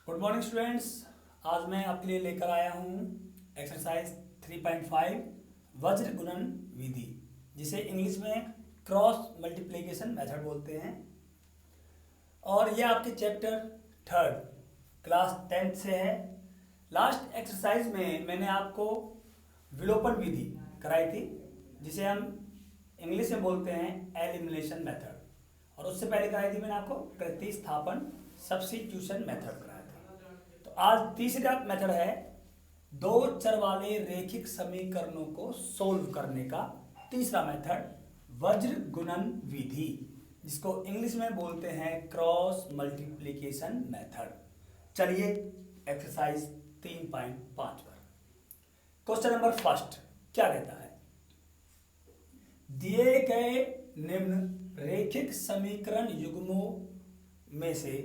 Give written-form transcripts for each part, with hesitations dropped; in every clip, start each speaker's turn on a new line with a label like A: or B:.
A: Good morning students. आज मैं आपके लिए लेकर आया हूँ एक्सरसाइज 3.5 वज्र गुणन विधि, जिसे इंग्लिश में क्रॉस मल्टीप्लिकेशन मेथड बोलते हैं। और यह आपके चैप्टर 3 क्लास 10th से है। लास्ट एक्सरसाइज में मैंने आपको विलोपन विधि कराई थी, जिसे हम इंग्लिश में बोलते हैं एलिमिनेशन मेथड, और उससे पहले कराई थी मैंने आपको प्रतिस्थापन सब्स्टिट्यूशन मेथड कराया था। तो आज तीसरा मेथड है दो चर वाले रेखिक समीकरणों को सोल्व करने का तीसरा मेथड वज्र गुणन विधि, जिसको इंग्लिश में बोलते हैं क्रॉस मल्टीप्लिकेशन मेथड। चलिए एक्सरसाइज 3.5 पर क्वेश्चन नंबर फर्स्ट क्या कहता है, दिए गए निम्न रेखिक समीकरण युग्मों में से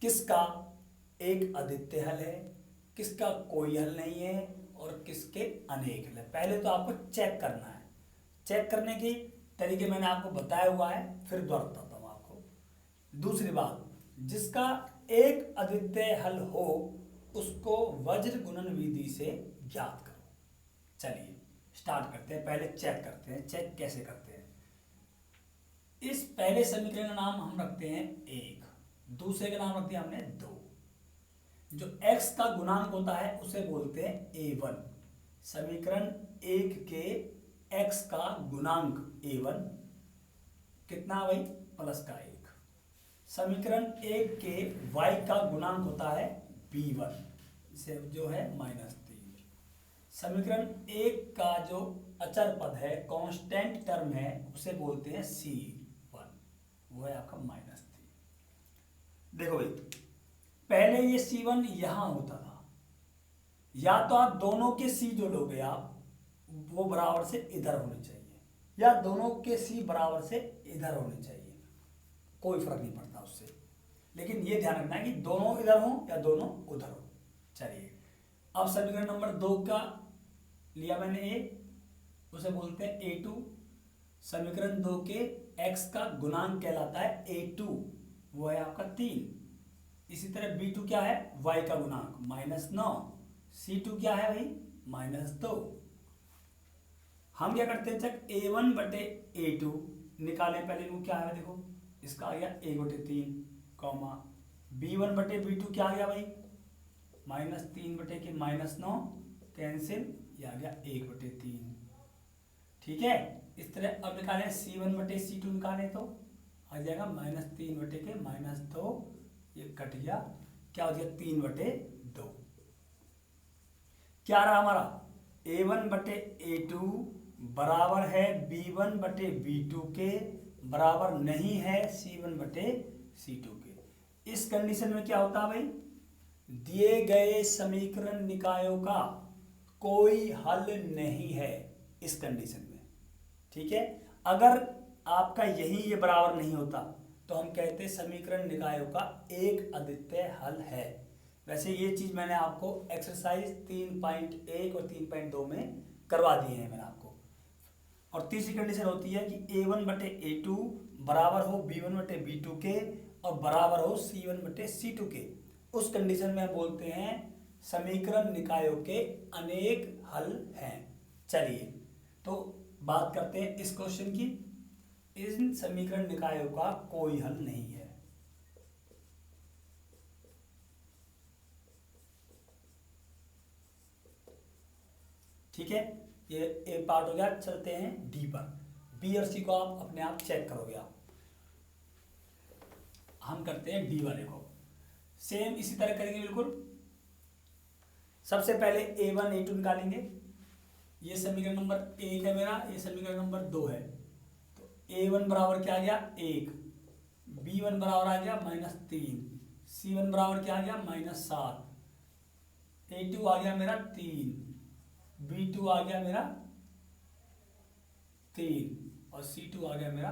A: किसका एक अद्वितीय हल है, किसका कोई हल नहीं है और किसके अनेक हल है। पहले तो आपको चेक करना है। चेक करने की तरीके मैंने आपको बताया हुआ है, फिर दोहरा बताता हूँ आपको। दूसरी बात, जिसका एक अद्वितीय हल हो उसको वज्र गुणन विधि से ज्ञात करो। चलिए स्टार्ट करते हैं। पहले चेक करते हैं, चेक कैसे करते हैं। इस पहले समीकरण का नाम हम रखते हैं 1, दूसरे का नाम रखते हैं हमने 2। जो x का गुणांक होता है उसे बोलते हैं a1। समीकरण 1 के x का गुणांक a1 कितना भाई, प्लस का 1। समीकरण 1 के y का गुणांक होता है b1, इसे जो है -3। समीकरण 1 का जो अचर पद है, कांस्टेंट टर्म है, उसे बोलते हैं c1, वो है आपका -3। देखो भाई, पहले ये c1 यहां होता था, या तो आप दोनों के c जो लोगे आप वो बराबर से इधर होने चाहिए, या दोनों के c बराबर से इधर होने चाहिए, कोई फर्क नहीं पड़ता उससे। लेकिन ये ध्यान रखना है कि दोनों इधर हो या दोनों उधर हो। चलिए अब समीकरण नंबर 2 का लिया मैंने a, उसे बोलते हैं a2। समीकरण 2 के x का गुणांक कहलाता है a2, वो है आपका 3। इसी तरह b2 क्या है, y का गुणांक -9। c2 क्या है भाई, -2। हम क्या करते हैं, चेक a1 बटे a2 निकालें। पहले इनको क्या है, देखो इसका आ गया 1/3, कॉमा b1 बटे b2 क्या आ गया भाई, -3 बटे के -9, कैंसिल, ये आ गया 1/3। ठीक है। इस तरह अब निकालें c1 बटे c2 निकालें तो आ जाएगा -3 बटे के -2, ये कट गया, क्या हो गया 3/2। क्या रहा हमारा, a1 बटे a2 बराबर है b1 बटे b2 के, बराबर नहीं है c1 बटे c2 के। इस कंडीशन में क्या होता है भाई, दिए गए समीकरण निकायों का कोई हल नहीं है इस कंडीशन में। ठीक है। अगर आपका यही ये बराबर नहीं होता तो हम कहते समीकरण निकायों का एक अद्वितीय हल है। वैसे ये चीज मैंने आपको एक्सरसाइज 3.1 और 3.2 में करवा दी है मैंने आपको। और तीसरी कंडीशन होती है कि a1 बटे a2 बराबर हो b1 बटे b2 के और बराबर हो c1 बटे c2 के। उस कंडीशन में हम बोलते हैं समीकरण निकायों के अनेक हल हैं। चलिए तो बात करते हैं इस क्वेश्चन की। इन समीकरण निकायों का कोई हल नहीं है। ठीक है, ये एक पार्ट हो गया। चलते हैं डी पर। बी और सी को आप अपने आप चेक करोगे आप। हम करते हैं डी वाले को, सेम इसी तरह करेंगे बिल्कुल। सबसे पहले a1 a2 निकालेंगे। ये समीकरण नंबर 1 है मेरा, ये समीकरण नंबर 2 है। तो a1 बराबर क्या आ गया 1, b1 बराबर आ गया -3, c1 बराबर क्या आ गया -7, a2 आ गया मेरा 3, b2 आ गया मेरा 3 और c2 आ गया मेरा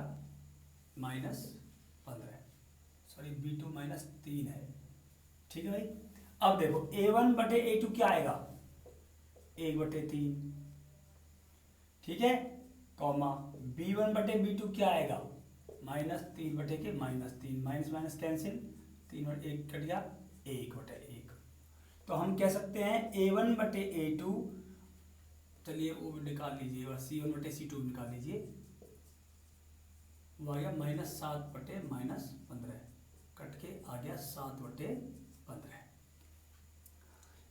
A: -15। सॉरी b2 -3 है। ठीक है भाई। अब देखो a1 बटे a2 क्या आएगा, 1/3। ठीक है, कॉमा b1 बटे b2 क्या आएगा, -3 बटे के -3, माइनस माइनस कैंसिल, 3 और 1 कट गया, 1/1। तो हम कह सकते हैं A1/A2, चलिए वो निकाल लीजिए, C1/C2 निकाल लीजिए, वो आ गया -7/-15, कट के आ गया 7/15।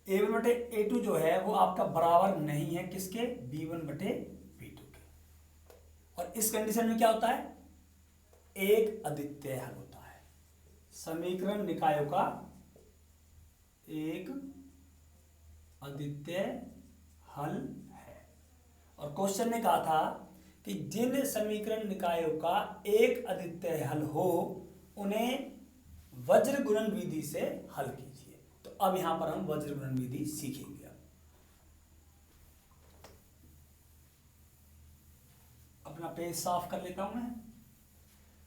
A: A1/A2 जो है वो आपका बराबर नहीं है किसके, B1/B2 के। और इस कंडीशन में क्या होता है, एक अद्वितीय हल होता है, समीकरण निकायों का एक अद्वितीय हल है। और क्वेश्चन ने कहा था कि जिन समीकरण निकायों का एक अद्वितीय हल हो उन्हें वज्र गुणन विधि से हल कीजिए। तो अब यहां पर हम वज्र गुणन विधि सीखेंगे। अपना पेज साफ कर लेता हूं मैं,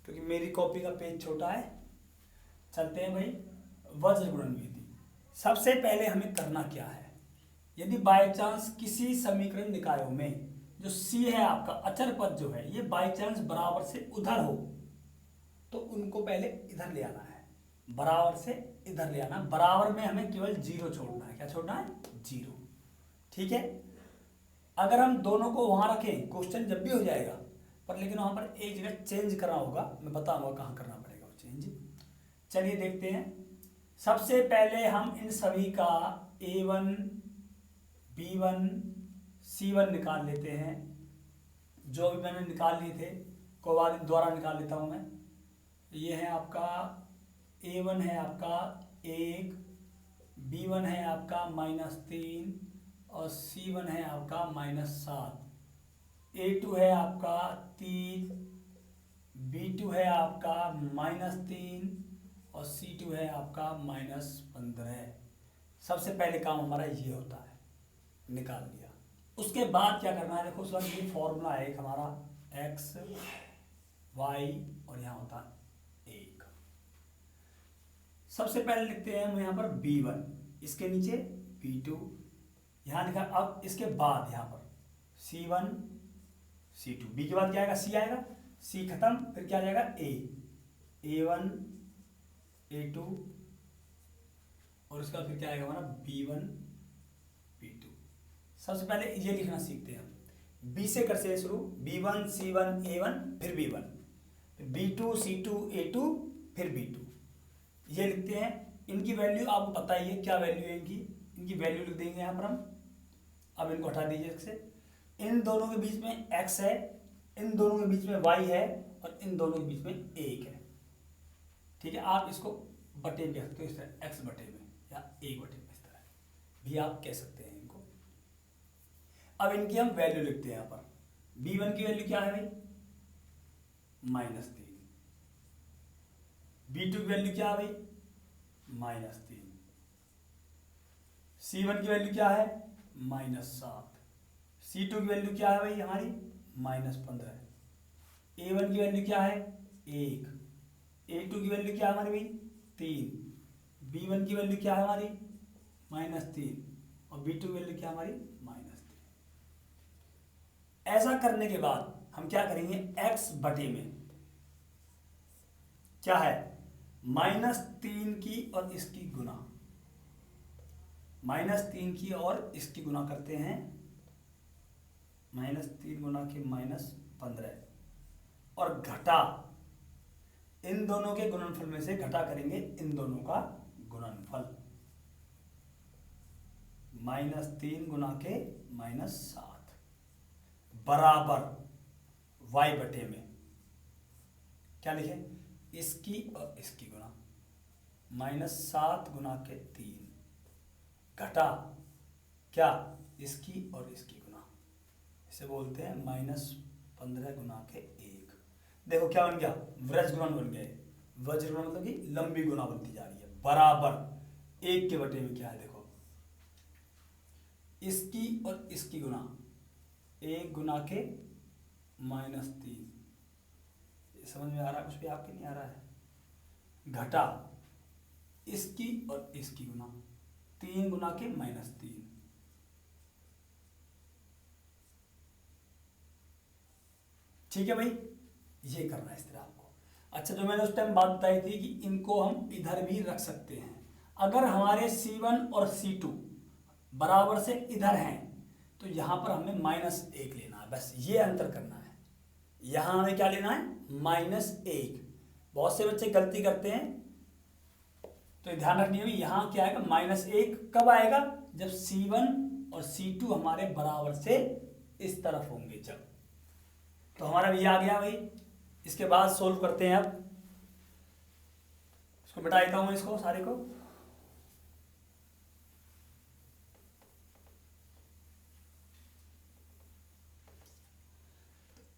A: क्योंकि मेरी कॉपी का पेज छोटा है। चलते हैं भाई, वज्र गुणन विधि। सबसे पहले हमें करना क्या है, यदि बाय चांस किसी समीकरण निकायों में जो C है आपका अचर पद जो है, ये बाय चांस बराबर से उधर हो, तो उनको पहले इधर ले आना है, बराबर से इधर ले आना। बराबर में हमें केवल 0 छोड़ना है। क्या छोड़ना है, 0। ठीक है, अगर हम दोनों को वहां रखें, क्वेश्चन जब भी हो जाएगा, पर लेकिन वहां पर एक जगह चेंज करना होगा, मैं बताऊंगा कहां करना पड़ेगा वो चेंज। चलिए देखते हैं। सबसे पहले हम इन सभी का A1, B1, C1 निकाल लेते हैं। जो भी मैंने निकाल लिए थे, को बाद दोबारा निकाल लेता हूं मैं। ये है आपका A1 है आपका 1, B1 है आपका -3 और C1 है आपका -7, A2 है आपका 3, B2 है आपका -3 और C2 है आपका -15। सबसे पहले काम हमारा ये होता है, निकाल लिया। उसके बाद क्या करना है, देखो सर ये फॉर्मूला है एक हमारा x y और यहाँ होता है 1। सबसे पहले लिखते हैं हम यहाँ पर B1, इसके नीचे B2, यहाँ लिखा। अब इसके बाद यहाँ पर C1 C2, B के बाद क्या आएगा, C आएगा, C खत्म, फिर क्या आ जाएगा A1 A2 और उसका फिर क्या आएगा हमारा B1 B2। सबसे पहले ये लिखना सीखते हैं हम। B से करते हैं शुरू, B1 C1 A1 फिर B1, फिर B2 C2 A2 फिर B2, ये लिखते हैं। इनकी वैल्यू आपको पता ही है, क्या वैल्यू है इनकी, इनकी वैल्यू लिख देंगे यहाँ पर हम। अब इनको हटा दीजिए इससे। इन दोनों के बीच में x है, इन दोनों के बीच में y है और इन दोनों के बीच में 1 है। ठीक है, आप इसको बटे में कह सकते हो, इस तरह x बटे में या 1 बटे में, इस तरह भी आप कह सकते हैं इनको। अब इनकी हम वैल्यू लिखते हैं यहाँ पर। B1 की वैल्यू क्या है भाई, -3, B2 की वैल्यू क्या है भाई, -3, C1 की वैल्यू क्या है, -7, C2 की वैल्यू क्या है भाई हमारी, -15, A1 की वैल्यू क्या है 1, A2 की वैल्यू क्या है हमारी भाई 3, B1 की वैल्यू क्या है हमारी -3 और B2 की वैल्यू क्या है हमारी -3। ऐसा करने के बाद हम क्या करेंगे, x बटे में क्या है, -3 की और इसकी गुना, -3 की और इसकी गुना करते हैं, -3 गुना के -15 और घटा इन दोनों के गुणनफल में से घटा करेंगे इन दोनों का गुणनफल, -3 गुना के -7 बराबर y बटे में क्या लिखे, इसकी और इसकी गुना, -7 गुना के 3 घटा क्या, इसकी और इसकी गुना, इसे बोलते हैं -15 गुना के 1। देखो क्या बन गया, व्रज गुणन बन गए। वज्र गुणन मतलब कि लंबी गुना बनती जा रही है, बराबर 1 के बटे में क्या है, देखो इसकी और इसकी गुना, 1 गुना के -3। समझ में आ रहा है कुछ भी, आपके नहीं आ रहा है, घटा इसकी और इसकी गुना, 3 गुना के -3। ठीक है भाई, ये करना है इस तरह आपको। अच्छा, जो मैंने उस टाइम बात बताई थी कि इनको हम इधर भी रख सकते हैं। अगर हमारे C1 और C2 बराबर से इधर हैं तो यहाँ पर हमें -1 लेना है, बस ये अंतर करना है। यहाँ हमें क्या लेना है? -1। बहुत से बच्चे गलती करते हैं, तो ध्यान रखनी है यहाँ क्या आएगा, -1 कब आएगा? जब C1 और C2 हमारे बराबर से इस तरफ होंगे जब। तो हमारा भी आ गया भाई। इसके बाद सोल्व करते हैं। अब इसको मिटा देता हूं, इसको सारे को।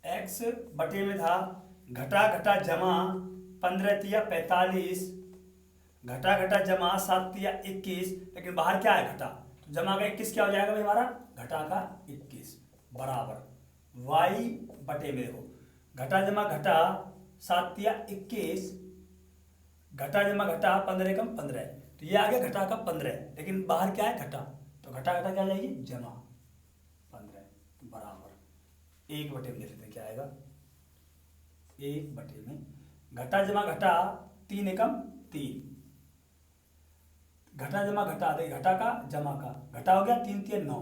A: x बटे में था घटा घटा जमा 15 तिया 45, घटा घटा जमा 7 तिया 21, लेकिन बाहर क्या है? घटा। तो जमा का 21 क्या हो जाएगा भाई हमारा? घटा का 21 बराबर y बटे में हो घटा जमा घटा 7 तिया 21, घटा जमा घटा 15 कम 15, तो ये आ गया घटा का 15, लेकिन बाहर क्या है? घटा। तो घटा घटा क्या जाएगी? जमा 15 बराबर 1 बटे में। लेते हैं क्या आएगा? 1 बटे में घटा जमा घटा 3 एकम 3, घटा जमा घटा दे घटा का जमा का घटा हो गया 3 3 9,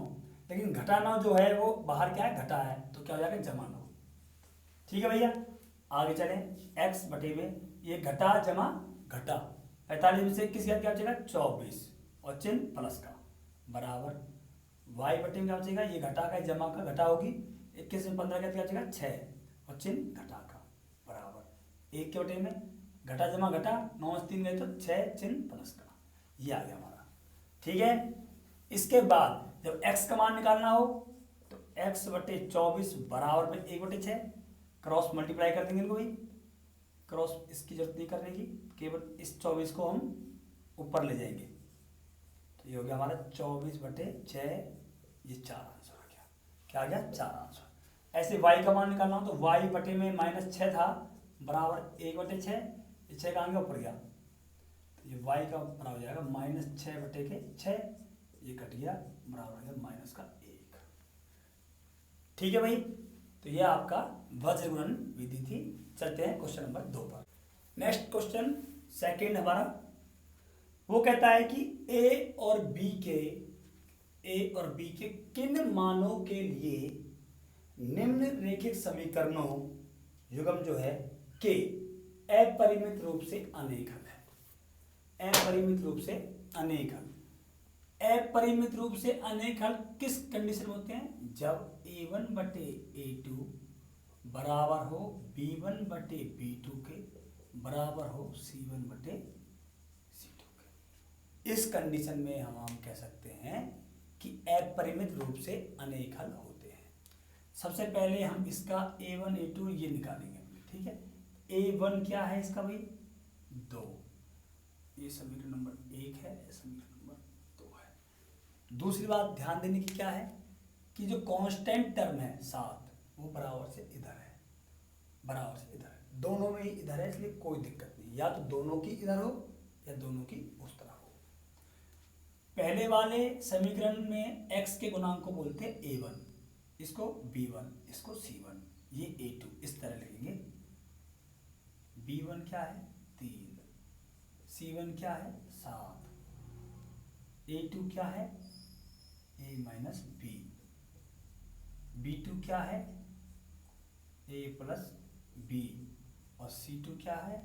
A: लेकिन घटा 9 जो है वो बाहर क्या है? घटा है, तो क्या हो जाएगा? जमा 9। ठीक है भैया, आगे चलें। x बटे में ये घटा जमा घटा 45 में से 21 क्या बचेगा? 24 और चिन्ह प्लस का बराबर y बटे में क्या बचेगा? ये घटा का जमा का घटा होगी 21 में 15 क्या बचेगा? 6 और चिन्ह घटा का बराबर 1 के बटे में घटा जमा घटा 9 से 3 गए तो 6 चिन्ह प्लस का। ये आ गया हमारा। ठीक है, इसके बाद जब x का मान निकालना हो तो x बटे 24 बराबर में 1 बटे 6, क्रॉस मल्टीप्लाई कर देंगे इनको भी। क्रॉस इसकी जरूरत नहीं करने की, केवल इस 24 को हम ऊपर ले जाएंगे। तो ये हो गया हमारा 24 बटे 6, ये 4 आंसर आ गया। क्या आ गया? 4 आंसर। ऐसे y का मान निकालना हो तो y बटे में -6 था बराबर 1 बटे 6, ये 6 कहाँ गया? ऊपर गया, तो ये y का बराबर हो जाएगा -6 बटे के 6, ये कट गया बराबर हो गया -1। ठीक है भाई, तो ये आपका वज्र गुणन विधि थी। चलते हैं क्वेश्चन नंबर 2 पर। नेक्स्ट क्वेश्चन सेकंड हमारा, वो कहता है कि a और b के किन मानों के लिए निम्नलिखित समीकरणों युग्म जो है के अपरिमित रूप से अनेक हल है। अपरिमित रूप से अनेक हल। अपरिमित रूप से अनेक हल किस कंडीशन में होते हैं? जब a1 बटे a2 बराबर हो b1 बटे b2 के बराबर हो c1 बटे c2 के। इस कंडीशन में हम कह सकते हैं कि अपरिमित रूप से अनेक हल होते हैं। सबसे पहले हम इसका a1 a2 ये निकालेंगे। ठीक है, a1 क्या है इसका भाई? 2, ये समीकरण नंबर 1 है, समीकरण नंबर 2 है। दूसरी बात ध्यान देने की क्या है कि जो कांस्टेंट टर्म है 7 वो बराबर से इधर है, बराबर से इधर है, दोनों में ही इधर है, इसलिए कोई दिक्कत नहीं। या तो दोनों की इधर हो या दोनों की उस तरह हो। पहले वाले समीकरण में x के गुणांक को बोलते हैं a1, इसको b1, इसको c1, ये a2, इस तरह लिखेंगे। b1 क्या है? 3, c1 क्या है? 7, a2 क्या है? a माइनस b, b2 क्या है? a प्लस b, और c2 क्या है?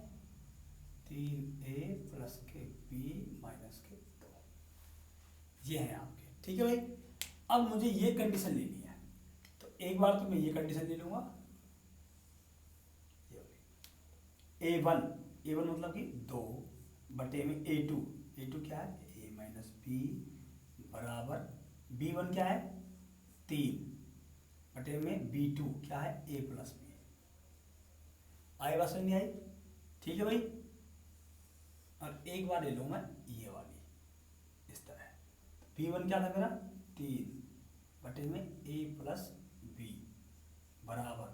A: 3a प्लस के b माइनस के 2। ये है आपके। ठीक है भाई, अब मुझे ये कंडीशन लेनी है, तो एक बार तो मैं ये कंडीशन ले लूंगा, a1 मतलब कि 2 बटे में a2 क्या है? a माइनस b बराबर b1 क्या है? 3 बटे में b2 क्या है? a plus b। आई बात समझ नहीं आई? ठीक है भाई, और एक बार ले लूंगा ये वाली इस तरह। b1 क्या था मेरा? 3 बटे में a प्लस b बराबर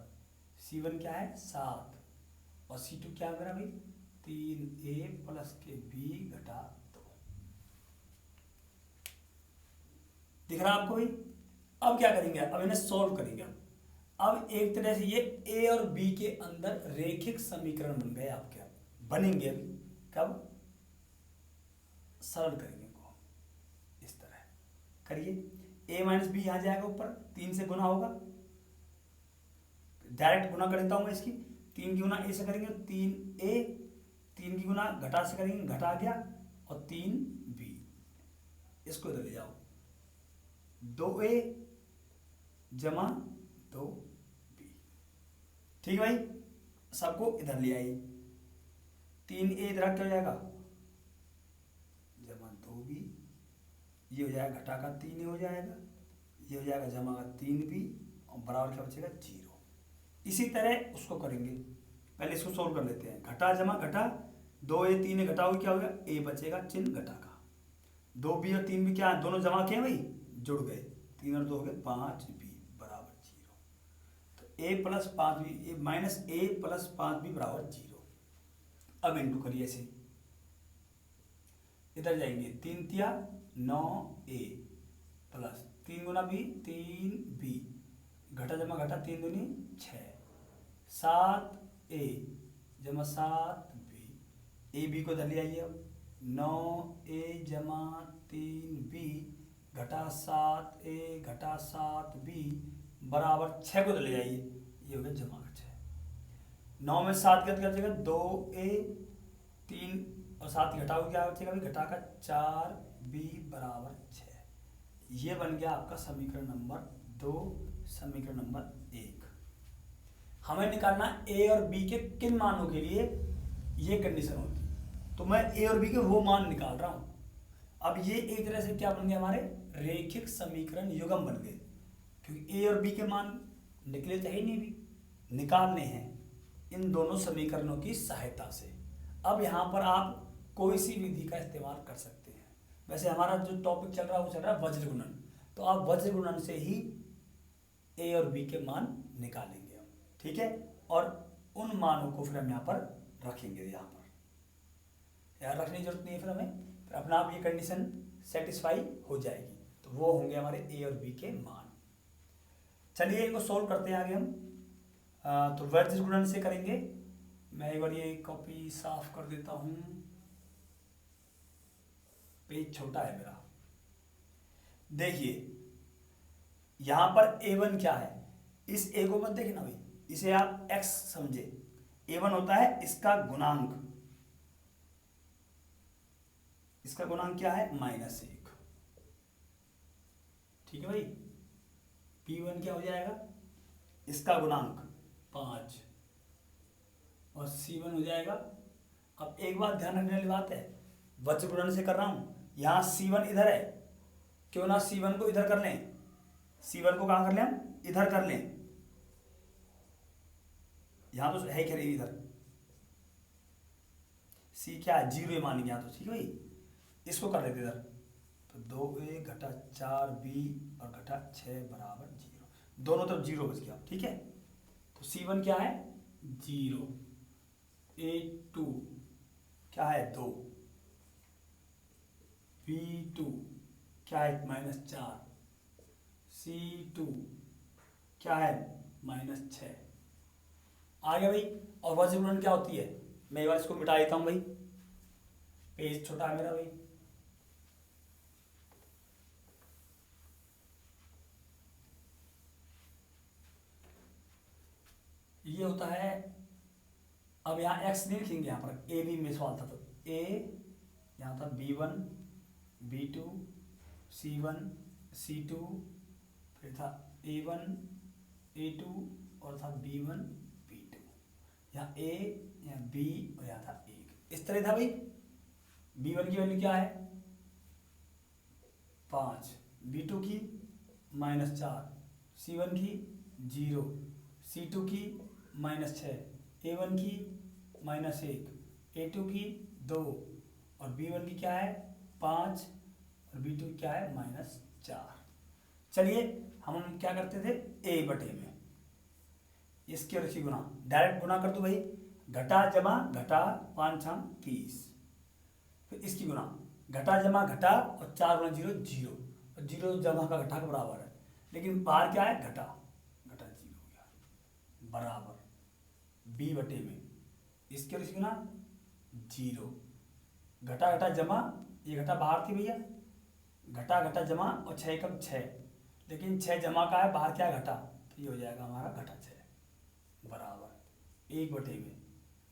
A: c1 क्या है? 7, और c2 क्या है मेरा भाई? 3a प्लस के b घटा 2। दिख रहा आपको भाई? अब क्या करेंगे? अब इन्हें सॉल्व करेंगे। अब एक तरह से ये a और b के अंदर रेखिक समीकरण बन गए आपके, बनेंगे अभी। कब? सरल करेंगे इनको, इस तरह करिए। a माइनस बी यहाँ जाएगा ऊपर, 3 से गुना होगा, डायरेक्ट गुना कर देता हूँ मैं इसकी। 3 की गुना a से करेंगे 3a, 3 की गुना घटा से करेंगे घटा आ गया, और 3b, इसको इधर ले जाओ, 2a जमा 2b, ठीक है भाई। सबको इधर ले आइए, 3a इधर क्या हो जाएगा जमा 2b, ये हो जाएगा घटा का 3a हो जाएगा, ये हो जाएगा जमा का 3b, और बराबर क्या बचेगा 0। इसी तरह उसको करेंगे, पहले इसको सोल्व कर लेते हैं। घटा जमा घटा, 2a 3a घटा हो क्या होगा, a बचेगा चिन्ह घटा का, 2b और 3b क्या है, दोनों जमा किए भाई, जुड़ गए, 3 और 2 हो गए 5b बराबर 0। तो a plus 5b minus a plus 5b बराबर 0। अब इंटू करिए ऐसे, इधर जाएंगे, 3 तिया 9a प्लस 3 गुना b 3b, घटा जमा घटा 3 दूनी 6, 7a जमा 7b, ए बी को इधर ले आइए, अब 9a जमा 3b घटा 7a घटा 7b बराबर 6 को इधर ले जाइए, ये हो गया जमा का 6। 9 में 7 क्या बचेगा 2a, 3 और 7 घटाओ क्या बचेगा भाई, घटा का 4b बराबर 6। ये बन गया आपका समीकरण नंबर 2, समीकरण नंबर 1। हमें निकालना a और b के किन मानों के लिए ये कंडीशन होती है, तो मैं a और b के वो मान निकाल रहा हूं। अब ये एक तरह से क्या बन गया, हमारे रेखिक समीकरण युग्म बन गए, क्योंकि a और b के मान निकले तो ही नहीं, भी निकालने हैं इन दोनों समीकरणों की सहायता से। अब यहाँ पर आप कोई सी विधि का इस्तेमाल कर सकते हैं। वैसे हमारा जो टॉपिक चल रहा है वो चल रहा है वज्र गुणन, तो आप वज्र गुणन से ही a और b के मान निकालेंगे हम, ठीक है। और उन मानों को फिर हम यहाँ पर रखेंगे, यहाँ पर यार रखने की जरूरत नहीं है, फिर हमें फिर अपना आप ये कंडीशन सेटिस्फाई हो जाएगी, तो वो होंगे हमारे a और b के मान। चलिए इनको सोल्व करते हैं आगे हम। तो वज्र गुणन से करेंगे। मैं एक बार ये कॉपी साफ कर देता हूँ, पेज छोटा है मेरा। देखिए यहां पर a1 क्या है, इस a को मत देखे ना भाई, इसे आप x समझे। a1 होता है इसका गुणांक, इसका गुणांक क्या है -1, ठीक है भाई। p1 क्या हो जाएगा, इसका गुणांक 5, और c1 हो जाएगा। अब एक बात ध्यान रखने वाली बात है, वज्र गुणन से कर रहा हूं, यहां c1 इधर है, क्यों ना c1 को इधर कर लें, c1 को कहां कर लें हम, इधर कर लें। यहां तो है क्या इधर, c क्या है 0 मानेंगे यहां तो, ठीक है भाई। इसको कर लेते इधर, तो 2a घटा 4b और घटा 6 बराबर 0, दोनों तरफ 0 बच गया, ठीक है। तो c1 क्या है 0, a2 क्या है 2, b2 क्या है -4, c2 क्या है -6। आ गया भाई। और वज्र गुणन क्या होती है, मैं एक बार इसको मिटा देता हूं भाई, पेज छोटा है मेरा भाई। ये होता है, अब यहाँ x नहीं लिखेंगे, यहाँ पर a b में सवाल था, तो a यहाँ था b1 b2 c1 c2, फिर था a1 a2 और था b1 b2, यहाँ a यहाँ b और यहाँ था 1, इस तरह था भाई। b1 की वैल्यू क्या है 5, b2 की -4, c1 की 0, c2 की -6, a1 की -1, a2 की 2, और b1 की क्या है 5, और b2 क्या है -4। चलिए हम क्या करते थे a बटे में, इसके और इसकी गुना, डायरेक्ट गुना कर दो भाई, घटा जमा घटा 5 6 30, फिर इसकी गुना, घटा जमा घटा और 4 गुना 0 0, और 0 जमा का घटा के बराबर है, लेकिन बाहर क्या है घटा, घटा 0 हो गया बराबर b बटे में, इसके और इसकी गुना 0, घटा घटा जमा ये घटा बाहर थी भैया, घटा घटा जमा और 6 एकम 6, लेकिन 6 जमा का है, बाहर क्या है घटा, तो ये हो जाएगा हमारा घटा 6 बराबर 1 में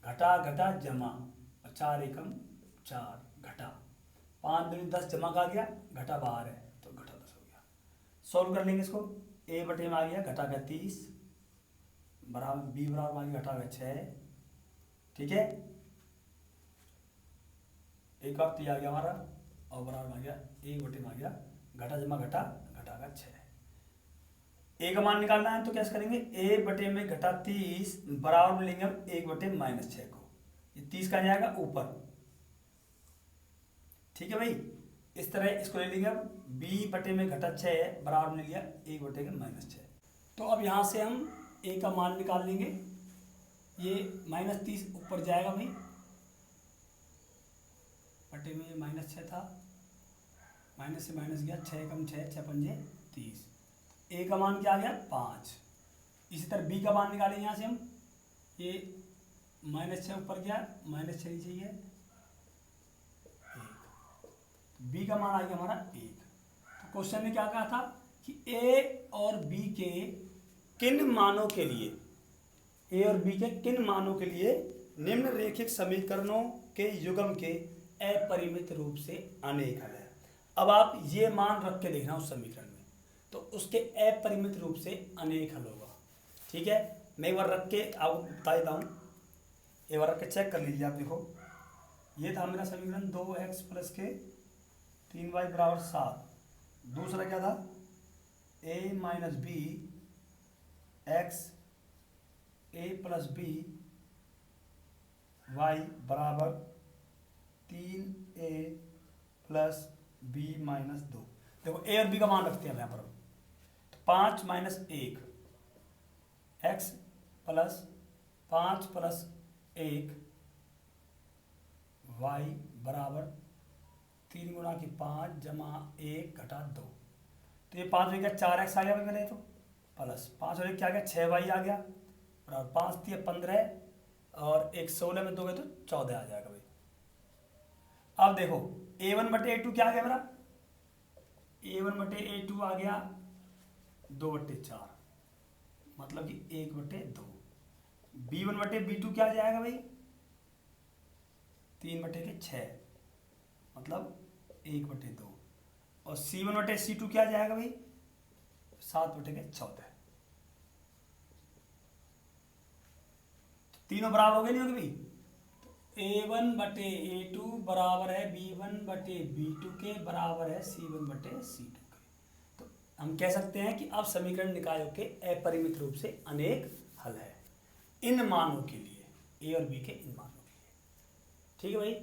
A: घटा घटा जमा और 4 एकम 4 घटा 5 दूनी 10 जमा का आ गया, घटा बाहर है तो घटा 10 हो गया। सॉल्व कर लेंगे इसको, a बटे में आ गया घटा का 30 बराबर b बराबर आ गया घटा का 6, ठीक है। एक और ती आ गया हमारा और बराबर आ गया 1 बटे में आ गया घटा जमा घटा घटा का 6। a का मान निकालना है तो कैसे करेंगे, a बटे में घटा 30 बराबर में लेंगे हम 1 बटे -6 को, ये 30 का जाएगा ऊपर, ठीक है भाई। इस तरह इसको ले लेंगे अब b बटे में घटा 6 बराबर में लिया 1 बटे के -6। तो अब यहाँ से हम a का मान निकाल लेंगे, ये -30 ऊपर जाएगा भाई, बटे में -6 था, माइनस से माइनस गया, 6 कम 6 6 पंजे 30, a का मान क्या आ गया 5। इसी तरह b का मान निकालेंगे यहाँ से हम, ये -6 ऊपर गया, -6 नीचे गया, b का मान आ गया हमारा 1। तो क्वेश्चन में क्या कहा था कि a और b के किन मानों के लिए, a और b के किन मानों के लिए निम्न रेखिक समीकरणों के युग्म के अपरिमित रूप से अनेक हल है। अब आप ये मान रख के देखना उस समीकरण में, तो उसके अपरिमित रूप से अनेक हल होगा, ठीक है। मैं एक बार रख के आपको बता देता हूँ, एक बार रख के चेक कर लीजिए आप। देखो ये था मेरा समीकरण 2x प्लस के 3y बराबर 7, दूसरा क्या था a minus b x a plus b y बराबर 3a प्लस b माइनस 2। देखो a और b का मान रखते हैं यहाँ पर, तो 5 minus 1 x plus 5 plus 1 y बराबर 3 गुणा की 5 जमा 1 घटा 2, तो ये 5 हो गया 4x आ गया भाई मैंने, तो प्लस 5 और 1 क्या आ गया 6y आ गया बराबर 5 थी 15 और 1 16 में 2 गए तो 14 आ जाएगा भाई। अब देखो a1 बटे a2 क्या आ गया मेरा, a1 बटे a2 आ गया 2 बटे 4 मतलब कि 1 बटे 2। b1 बटे b2 क्या आ जाएगा भाई 3 बटे के 6 मतलब 1 बटे 2, और c1 बटे c2 क्या आ जाएगा भाई 7 बटे के 14। तीनों बराबर हो गए नहीं होंगे भाई, a1 बटे a2 बराबर है b1 बटे b2 के बराबर है c1 बटे c2 के। तो हम कह सकते हैं कि अब समीकरण निकायों के अपरिमित रूप से अनेक हल है इन मानों के लिए, a और b के इन मानों के लिए, ठीक है भाई।